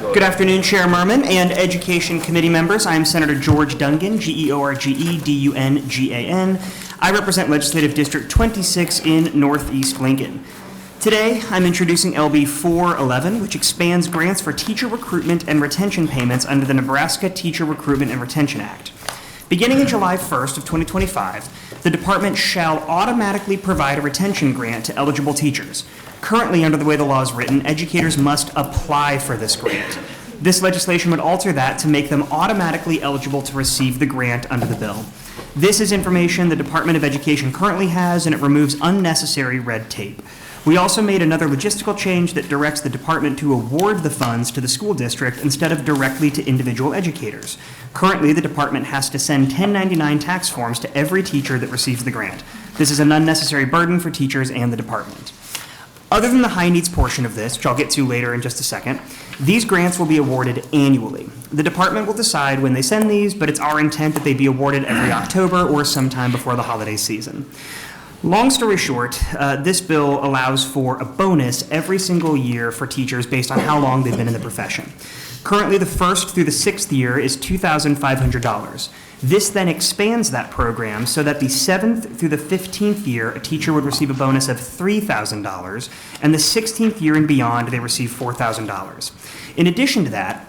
Good afternoon, Chair Merman and Education Committee members. I am Senator George Dungan, Georgedungan. I represent Legislative District 26 in Northeast Lincoln. Today, I'm introducing LB411, which expands grants for teacher recruitment and retention payments under the Nebraska Teacher Recruitment and Retention Act. Beginning in July 1st of 2025, the department shall automatically provide a retention grant to eligible teachers. Currently, under the way the law is written, educators must apply for this grant. This legislation would alter that to make them automatically eligible to receive the grant under the bill. This is information the Department of Education currently has, and it removes unnecessary red tape. We also made another logistical change that directs the department to award the funds to the school district instead of directly to individual educators. Currently, the department has to send 1099 tax forms to every teacher that receives the grant. This is an unnecessary burden for teachers and the department. Other than the high needs portion of this, which I'll get to later in just a second, these grants will be awarded annually. The department will decide when they send these, but it's our intent that they be awarded every October or sometime before the holiday season. Long story short, this bill allows for a bonus every single year for teachers based on how long they've been in the profession. Currently, the first through the sixth year is $2,500. This then expands that program so that the 7th through the 15th year, a teacher would receive a bonus of $3,000, and the 16th year and beyond, they receive $4,000. In addition to that,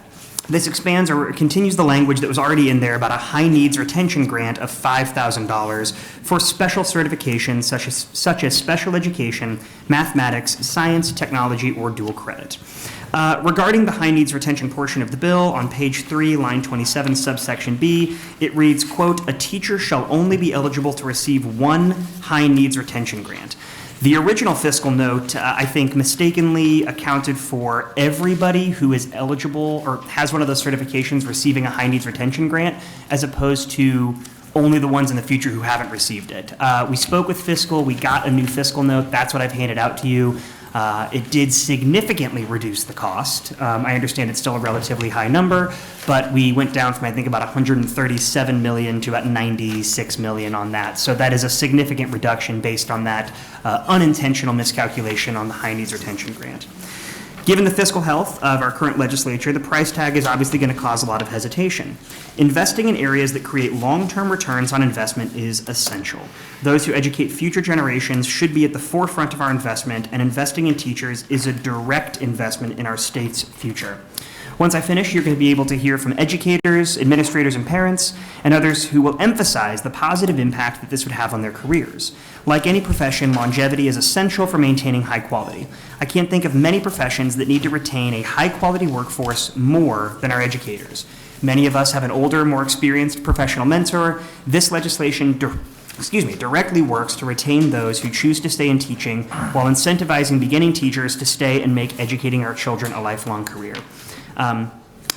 this expands or continues the language that was already in there about a high needs retention grant of $5,000 for special certifications such as special education, mathematics, science, technology, or dual credit. Regarding the high needs retention portion of the bill, on page 3, line 27, subsection B, it reads, quote, "A teacher shall only be eligible to receive one high needs retention grant." The original fiscal note, I think, mistakenly accounted for everybody who is eligible or has one of those certifications receiving a high needs retention grant, as opposed to only the ones in the future who haven't received it. We spoke with fiscal, we got a new fiscal note, that's what I've handed out to you. It did significantly reduce the cost. I understand it's still a relatively high number, but we went down from, I think, about $137 million to about $96 million on that. So that is a significant reduction based on that unintentional miscalculation on the high needs retention grant. Given the fiscal health of our current legislature, the price tag is obviously going to cause a lot of hesitation. Investing in areas that create long-term returns on investment is essential. Those who educate future generations should be at the forefront of our investment, and investing in teachers is a direct investment in our state's future. Once I finish, you're going to be able to hear from educators, administrators, and parents, and others who will emphasize the positive impact that this would have on their careers. Like any profession, longevity is essential for maintaining high quality. I can't think of many professions that need to retain a high-quality workforce more than our educators. Many of us have an older, more experienced professional mentor. This legislation directly works to retain those who choose to stay in teaching while incentivizing beginning teachers to stay and make educating our children a lifelong career.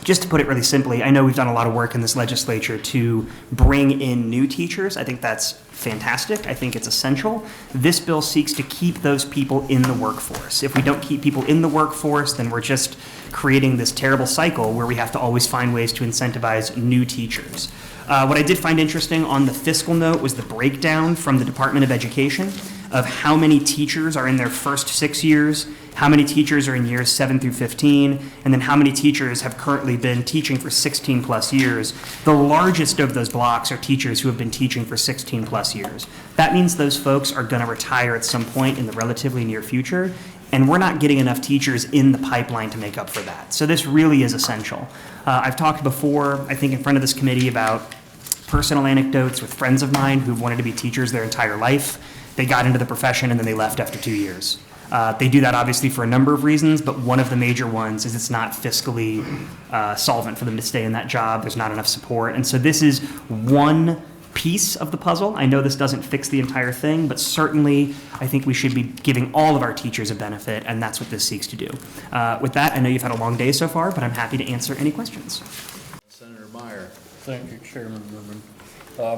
Just to put it really simply, I know we've done a lot of work in this legislature to bring in new teachers. I think that's fantastic. I think it's essential. This bill seeks to keep those people in the workforce. If we don't keep people in the workforce, then we're just creating this terrible cycle where we have to always find ways to incentivize new teachers. What I did find interesting on the fiscal note was the breakdown from the Department of Education of how many teachers are in their first 6 years, how many teachers are in years 7 through 15, and then how many teachers have currently been teaching for 16 plus years. The largest of those blocks are teachers who have been teaching for 16 plus years. That means those folks are going to retire at some point in the relatively near future, and we're not getting enough teachers in the pipeline to make up for that. So this really is essential. I've talked before, I think in front of this committee, about personal anecdotes with friends of mine who've wanted to be teachers their entire life. They got into the profession and then they left after 2 years. They do that obviously for a number of reasons, but one of the major ones is it's not fiscally solvent for them to stay in that job. There's not enough support. And so this is one piece of the puzzle. I know this doesn't fix the entire thing, but certainly I think we should be giving all of our teachers a benefit, and that's what this seeks to do. With that, I know you've had a long day so far, but I'm happy to answer any questions. Senator Meyer. Thank you, Chairman Goodman.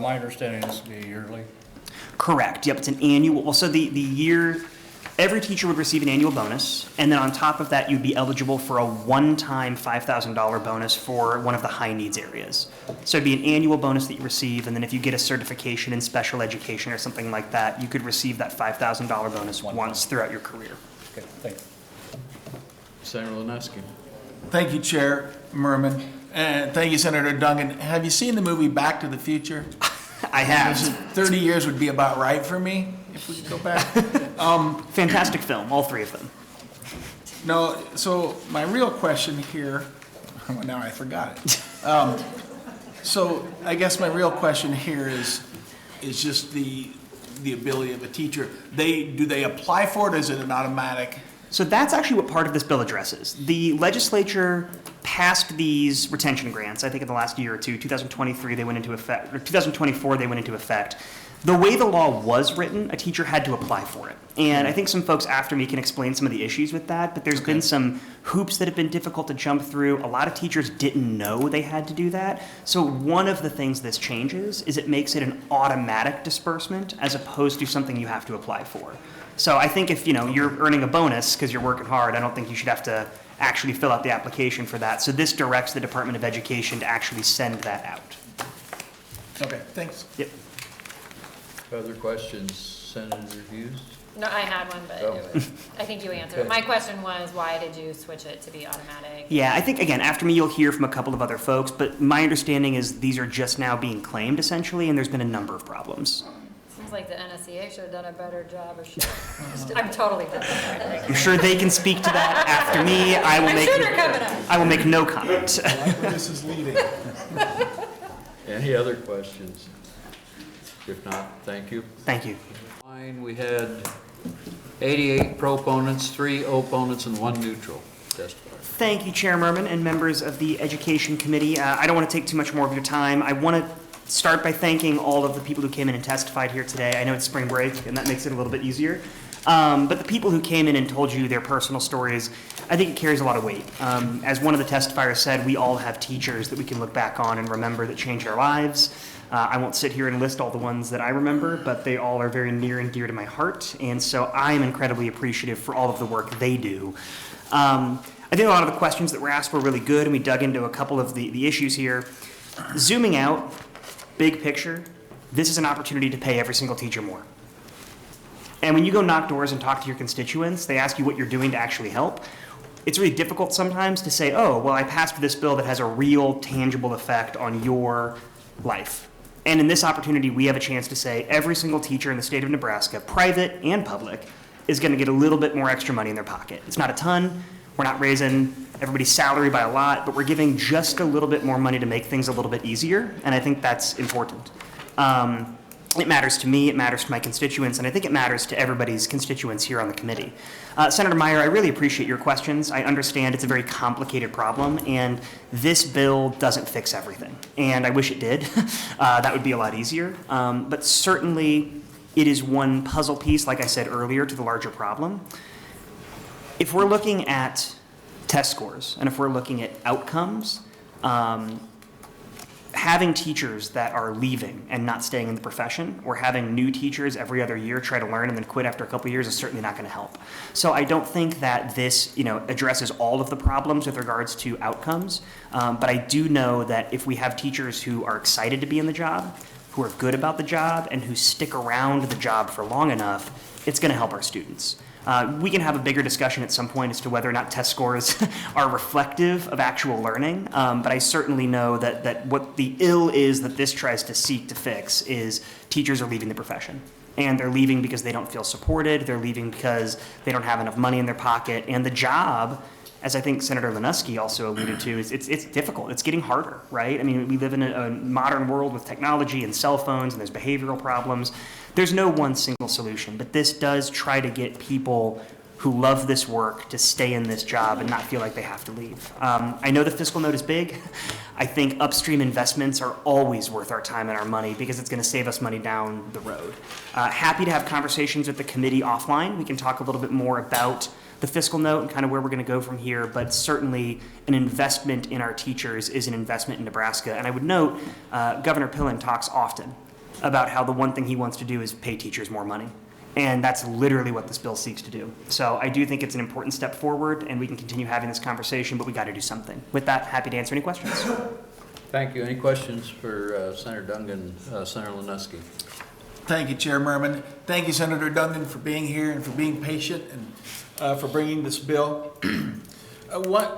My understanding is to be yearly. Correct. Yep, it's an annual. Well, so the year, every teacher would receive an annual bonus, and then on top of that, you'd be eligible for a one-time $5,000 bonus for one of the high needs areas. So it'd be an annual bonus that you receive, and then if you get a certification in special education or something like that, you could receive that $5,000 bonus once throughout your career. Okay, thank you. Senator Lineski. Thank you, Chair Merman. And thank you, Senator Dungan. Have you seen the movie Back to the Future? I have. 30 years would be about right for me if we could go back. Fantastic film, all three of them. No, so my real question here, well, now I forgot it. So I guess my real question here is just the ability of a teacher. Do they apply for it? Is it an automatic? So that's actually what part of this bill addresses. The legislature passed these retention grants, I think in the last year or two, 2023 they went into effect, or 2024 they went into effect. The way the law was written, a teacher had to apply for it. And I think some folks after me can explain some of the issues with that, but there's been some hoops that have been difficult to jump through. A lot of teachers didn't know they had to do that. So one of the things this changes is it makes it an automatic disbursement as opposed to something you have to apply for. So I think if you're earning a bonus because you're working hard, I don't think you should have to actually fill out the application for that. So this directs the Department of Education to actually send that out. Okay, thanks. Yep. Other questions, Senator Hughes? No, I had one, but Oh. I think you answered it. My question was, why did you switch it to be automatic? Yeah, I think, again, after me, you'll hear from a couple of other folks, but my understanding is these are just now being claimed, essentially, and there's been a number of problems. Seems like the NSCA should have done a better job of shit. I'm totally done. I'm sure they can speak to that after me. I'm sure they're coming up. I will make no comment. I like where this is leading. Any other questions? If not, thank you. Thank you. Fine, we had 88 proponents, 3 opponents, and 1 neutral testifier. Thank you, Chair Merman and members of the Education Committee. I don't want to take too much more of your time. I want to start by thanking all of the people who came in and testified here today. I know it's spring break, and that makes it a little bit easier. But the people who came in and told you their personal stories, I think it carries a lot of weight. As one of the testifiers said, we all have teachers that we can look back on and remember that changed our lives. I won't sit here and list all the ones that I remember, but they all are very near and dear to my heart, and so I am incredibly appreciative for all of the work they do. I think a lot of the questions that were asked were really good, and we dug into a couple of the issues here. Zooming out, big picture, this is an opportunity to pay every single teacher more. And when you go knock doors and talk to your constituents, they ask you what you're doing to actually help. It's really difficult sometimes to say, oh, well, I passed this bill that has a real tangible effect on your life. And in this opportunity, we have a chance to say every single teacher in the state of Nebraska, private and public, is going to get a little bit more extra money in their pocket. It's not a ton. We're not raising everybody's salary by a lot, but we're giving just a little bit more money to make things a little bit easier, and I think that's important. It matters to me, it matters to my constituents, and I think it matters to everybody's constituents here on the committee. Senator Meyer, I really appreciate your questions. I understand it's a very complicated problem, and this bill doesn't fix everything. And I wish it did. That would be a lot easier. But certainly, it is one puzzle piece, like I said earlier, to the larger problem. If we're looking at test scores, and if we're looking at outcomes, having teachers that are leaving and not staying in the profession, or having new teachers every other year try to learn and then quit after a couple of years is certainly not going to help. So I don't think that this, addresses all of the problems with regards to outcomes, but I do know that if we have teachers who are excited to be in the job, who are good about the job, and who stick around the job for long enough, it's going to help our students. We can have a bigger discussion at some point as to whether or not test scores are reflective of actual learning, but I certainly know that what the ill is that this tries to seek to fix is teachers are leaving the profession. And they're leaving because they don't feel supported, they're leaving because they don't have enough money in their pocket, and the job, as I think Senator Linusky also alluded to, is it's difficult. It's getting harder, right? I mean, we live in a modern world with technology and cell phones, and there's behavioral problems. There's no one single solution, but this does try to get people who love this work to stay in this job and not feel like they have to leave. I know the fiscal note is big. I think upstream investments are always worth our time and our money because it's going to save us money down the road. Happy to have conversations with the committee offline. We can talk a little bit more about the fiscal note and kind of where we're going to go from here, but certainly an investment in our teachers is an investment in Nebraska. And I would note, Governor Pillen talks often about how the one thing he wants to do is pay teachers more money. And that's literally what this bill seeks to do. So I do think it's an important step forward, and we can continue having this conversation, but we got to do something. With that, happy to answer any questions. Thank you. Any questions for Senator Dungan, Senator Linusky? Thank you, Chair Merman. Thank you, Senator Dungan, for being here and for being patient and for bringing this bill.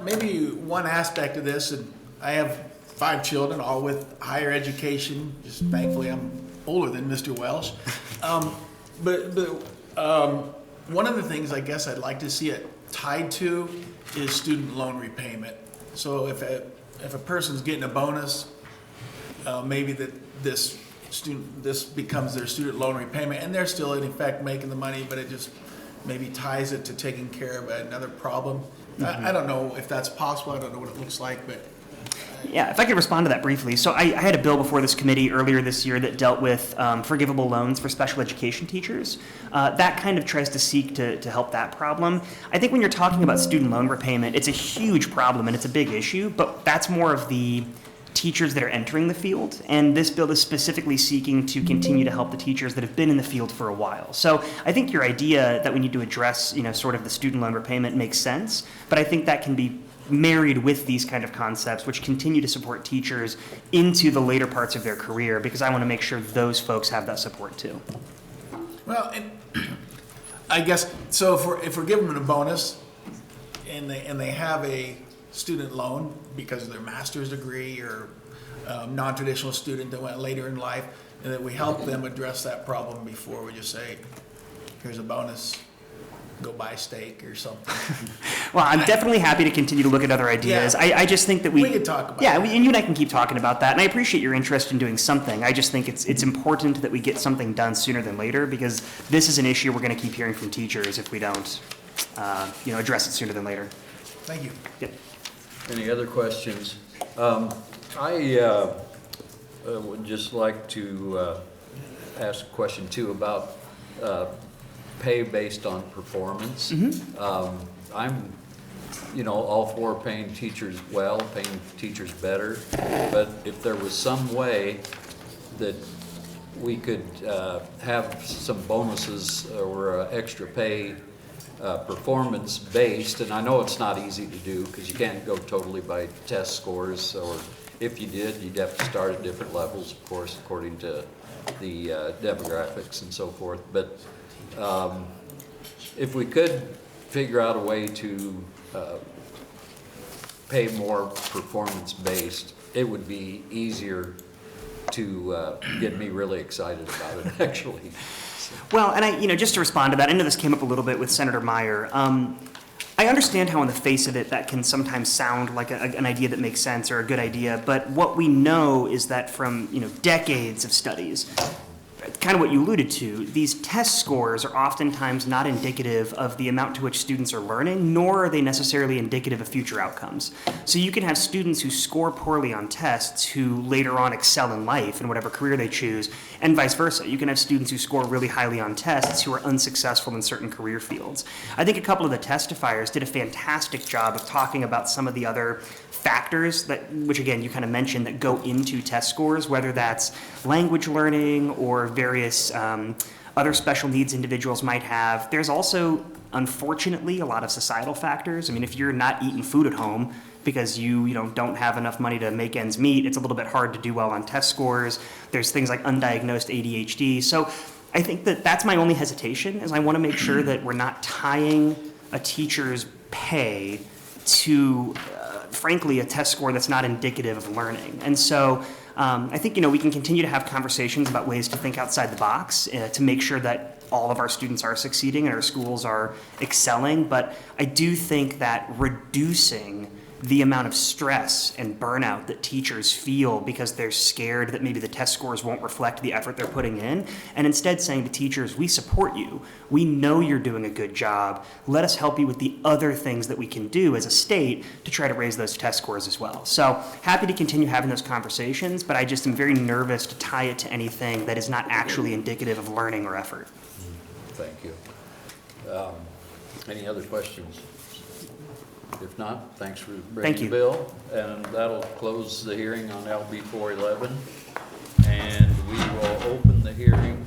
maybe one aspect of this, and I have 5 children, all with higher education. Just thankfully, I'm older than Mr. Welsh. One of the things I guess I'd like to see it tied to is student loan repayment. So if a person's getting a bonus, maybe this becomes their student loan repayment, and they're still in effect making the money, but it just maybe ties it to taking care of another problem. I don't know if that's possible. I don't know what it looks like, but. Yeah, if I could respond to that briefly. So I had a bill before this committee earlier this year that dealt with forgivable loans for special education teachers. That kind of tries to seek to help that problem. I think when you're talking about student loan repayment, it's a huge problem and it's a big issue, but that's more of the teachers that are entering the field, and this bill is specifically seeking to continue to help the teachers that have been in the field for a while. So I think your idea that we need to address, sort of the student loan repayment makes sense, but I think that can be married with these kind of concepts, which continue to support teachers into the later parts of their career, because I want to make sure those folks have that support too. Well, and I guess, so if we're giving them a bonus and they have a student loan because of their master's degree or non-traditional student that went later in life, and that we help them address that problem before we just say, here's a bonus, go buy steak or something. Well, I'm definitely happy to continue to look at other ideas. Yeah. I just think that We could talk about it. and you and I can keep talking about that, and I appreciate your interest in doing something. I just think it's important that we get something done sooner than later, because this is an issue we're going to keep hearing from teachers if we don't address it sooner than later. Thank you. Yep. Any other questions? I would just like to ask a question too about pay based on performance. I'm, all for paying teachers well, paying teachers better, but if there was some way that we could have some bonuses or extra pay performance-based, and I know it's not easy to do because you can't go totally by test scores, or if you did, you'd have to start at different levels, of course, according to the demographics and so forth. But if we could figure out a way to pay more performance-based, it would be easier to get me really excited about it, actually. Well, and just to respond to that, I know this came up a little bit with Senator Meyer. I understand how on the face of it that can sometimes sound like an idea that makes sense or a good idea, but what we know is that from, decades of studies, kind of what you alluded to, these test scores are oftentimes not indicative of the amount to which students are learning, nor are they necessarily indicative of future outcomes. So you can have students who score poorly on tests who later on excel in life in whatever career they choose, and vice versa. You can have students who score really highly on tests who are unsuccessful in certain career fields. I think a couple of the testifiers did a fantastic job of talking about some of the other factors which again you kind of mentioned, that go into test scores, whether that's language learning or various other special needs individuals might have. There's also, unfortunately, a lot of societal factors. I mean, if you're not eating food at home because you don't have enough money to make ends meet, it's a little bit hard to do well on test scores. There's things like undiagnosed ADHD. So I think that's my only hesitation, is I want to make sure that we're not tying a teacher's pay to frankly, a test score that's not indicative of learning. And so I think, we can continue to have conversations about ways to think outside the box to make sure that all of our students are succeeding and our schools are excelling. But I do think that reducing the amount of stress and burnout that teachers feel because they're scared that maybe the test scores won't reflect the effort they're putting in, and instead saying to teachers, we support you, we know you're doing a good job, let us help you with the other things that we can do as a state to try to raise those test scores as well. So happy to continue having those conversations, but I just am very nervous to tie it to anything that is not actually indicative of learning or effort. Thank you. Any other questions? If not, thanks for bringing the bill. And that'll close the hearing on LB411. And we will open the hearing